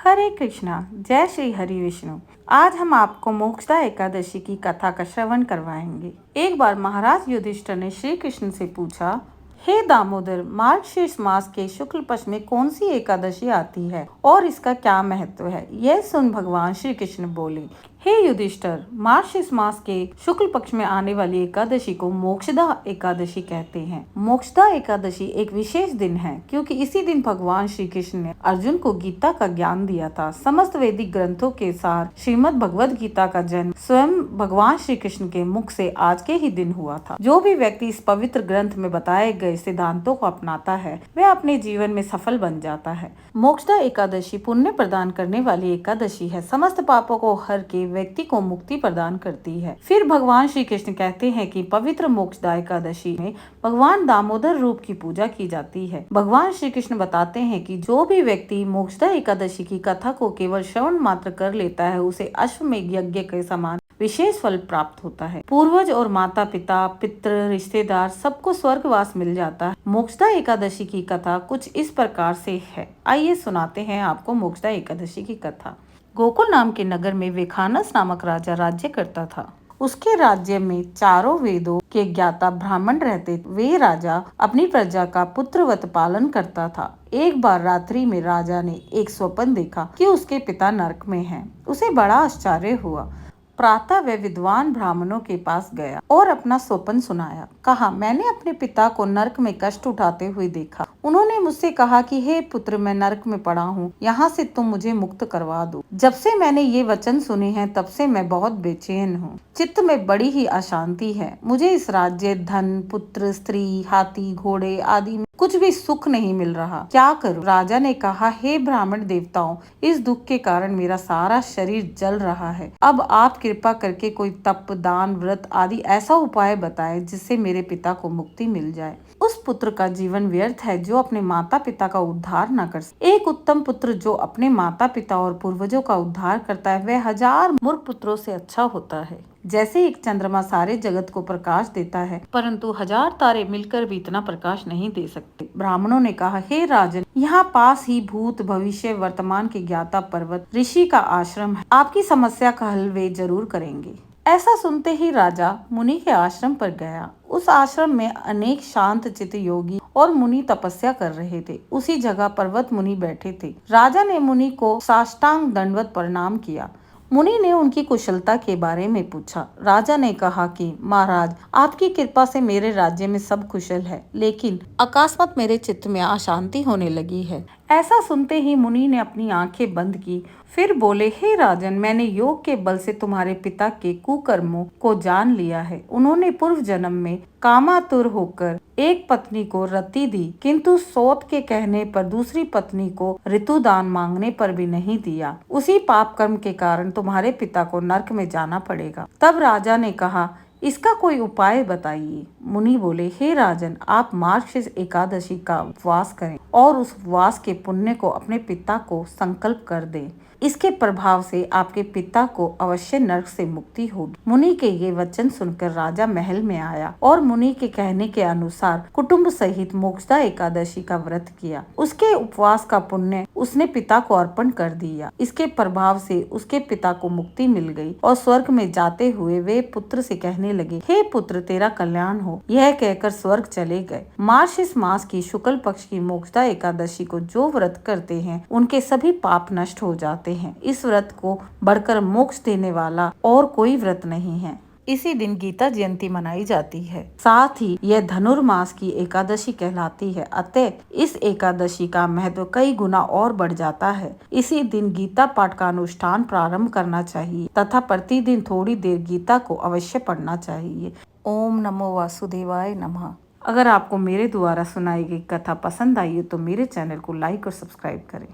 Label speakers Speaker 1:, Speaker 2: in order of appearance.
Speaker 1: हरे कृष्णा, जय श्री हरि विष्णु। आज हम आपको मोक्षदा एकादशी की कथा का श्रवण करवाएंगे। एक बार महाराज युधिष्ठिर ने श्री कृष्ण से पूछा, हे दामोदर, मार्गशीर्ष मास के शुक्ल पक्ष में कौन सी एकादशी आती है और इसका क्या महत्व है? यह सुन भगवान श्री कृष्ण बोले, हे युधिष्ठिर, मार्गशीर्ष मास के शुक्ल पक्ष में आने वाली एकादशी को मोक्षदा एकादशी कहते हैं। मोक्षदा एकादशी एक विशेष दिन है क्योंकि इसी दिन भगवान श्री कृष्ण ने अर्जुन को गीता का ज्ञान दिया था। समस्त वैदिक ग्रंथों के सार श्रीमद् भगवद गीता का जन्म स्वयं भगवान श्री कृष्ण के मुख से आज के ही दिन हुआ था। जो भी व्यक्ति इस पवित्र ग्रंथ में बताए गए सिद्धांतों को अपनाता है वह अपने जीवन में सफल बन जाता है। मोक्षदा एकादशी पुण्य प्रदान करने वाली एकादशी है। समस्त पापों को हर के व्यक्ति को मुक्ति प्रदान करती है। फिर भगवान श्री कृष्ण कहते हैं कि पवित्र मोक्षदा एकादशी में भगवान दामोदर रूप की पूजा की जाती है। भगवान श्री कृष्ण बताते हैं कि जो भी व्यक्ति मोक्षदा एकादशी की कथा को केवल श्रवण मात्र कर लेता है उसे अश्वमेध यज्ञ के समान विशेष फल प्राप्त होता है। पूर्वज और माता पिता, पितृ, रिश्तेदार सबको स्वर्गवास मिल जाता है। मोक्षदा एकादशी की कथा कुछ इस प्रकार से है। आइए सुनाते हैं आपको मोक्षदा एकादशी की कथा। गोकुल नाम के नगर में विखानस नामक राजा राज्य करता था। उसके राज्य में चारों वेदों के ज्ञाता ब्राह्मण रहते। वे राजा अपनी प्रजा का पुत्रवत पालन करता था। एक बार रात्रि में राजा ने एक स्वप्न देखा कि उसके पिता नरक में हैं। उसे बड़ा आश्चर्य हुआ। प्रातः वह विद्वान ब्राह्मणों के पास गया और अपना स्वप्न सुनाया। कहा, मैंने अपने पिता को नरक में कष्ट उठाते हुए देखा। उन्होंने मुझसे कहा कि हे पुत्र, मैं नरक में पड़ा हूँ, यहाँ से तुम मुझे मुक्त करवा दो। जब से मैंने ये वचन सुने हैं तब से मैं बहुत बेचैन हूँ। चित्त में बड़ी ही अशांति है। मुझे इस राज्य, धन, पुत्र, स्त्री, हाथी, घोड़े आदि में कुछ भी सुख नहीं मिल रहा। क्या करूं? राजा ने कहा, हे ब्राह्मण देवताओं, इस दुख के कारण मेरा सारा शरीर जल रहा है। अब आप कृपा करके कोई तप, दान, व्रत आदि ऐसा उपाय बताएं जिससे मेरे पिता को मुक्ति मिल जाए। उस पुत्र का जीवन व्यर्थ है जो अपने माता पिता का उद्धार न कर सके। एक उत्तम पुत्र जो अपने माता पिता और पूर्वजों का उद्धार करता है वह हजार मूर्ख पुत्रों से अच्छा होता है। जैसे एक चंद्रमा सारे जगत को प्रकाश देता है परंतु हजार तारे मिलकर भी इतना प्रकाश नहीं दे सकते। ब्राह्मणों ने कहा, हे राजन, यहाँ पास ही भूत, भविष्य, वर्तमान के ज्ञाता पर्वत ऋषि का आश्रम है। आपकी समस्या का हल वे जरूर करेंगे। ऐसा सुनते ही राजा मुनि के आश्रम पर गया। उस आश्रम में अनेक शांत चित्त योगी और मुनि तपस्या कर रहे थे। उसी जगह पर्वत मुनि बैठे थे। राजा ने मुनि को साष्टांग दंडवत प्रणाम किया। मुनि ने उनकी कुशलता के बारे में पूछा। राजा ने कहा कि महाराज, आपकी कृपा से मेरे राज्य में सब कुशल है, लेकिन अकस्मात मेरे चित्त में अशांति होने लगी है। ऐसा सुनते ही मुनि ने अपनी आंखें बंद की। फिर बोले, हे राजन, मैंने योग के बल से तुम्हारे पिता के कुकर्मों को जान लिया है। उन्होंने पूर्व जन्म में कामातुर होकर एक पत्नी को रति दी, किंतु सौत के कहने पर दूसरी पत्नी को ऋतुदान मांगने पर भी नहीं दिया। उसी पाप कर्म के कारण तुम्हारे पिता को नरक में जाना पड़ेगा। तब राजा ने कहा, इसका कोई उपाय बताइए। मुनि बोले, हे राजन, आप मार्गशीर्ष एकादशी का उपवास करें और उस उपवास के पुण्य को अपने पिता को संकल्प कर दें। इसके प्रभाव से आपके पिता को अवश्य नरक से मुक्ति होगी। मुनि के ये वचन सुनकर राजा महल में आया और मुनि के कहने के अनुसार कुटुंब सहित मोक्षदा एकादशी का व्रत किया। उसके उपवास का पुण्य उसने पिता को अर्पण कर दिया। इसके प्रभाव से उसके पिता को मुक्ति मिल गई और स्वर्ग में जाते हुए वे पुत्र से कहने लगे, हे पुत्र, तेरा कल्याण हो। यह कहकर स्वर्ग चले गए। मार्गशीर्ष मास की शुक्ल पक्ष की मोक्षदा एकादशी को जो व्रत करते हैं उनके सभी पाप नष्ट हो जाते हैं। इस व्रत को बढ़कर मोक्ष देने वाला और कोई व्रत नहीं है। इसी दिन गीता जयंती मनाई जाती है। साथ ही यह धनुर्मास की एकादशी कहलाती है। अतः इस एकादशी का महत्व कई गुना और बढ़ जाता है। इसी दिन गीता पाठ का अनुष्ठान प्रारंभ करना चाहिए तथा प्रतिदिन थोड़ी देर गीता को अवश्य पढ़ना चाहिए। ओम नमो वासुदेवाय नमः। अगर आपको मेरे द्वारा सुनाई गई कथा पसंद आई है तो मेरे चैनल को लाइक और सब्सक्राइब करें।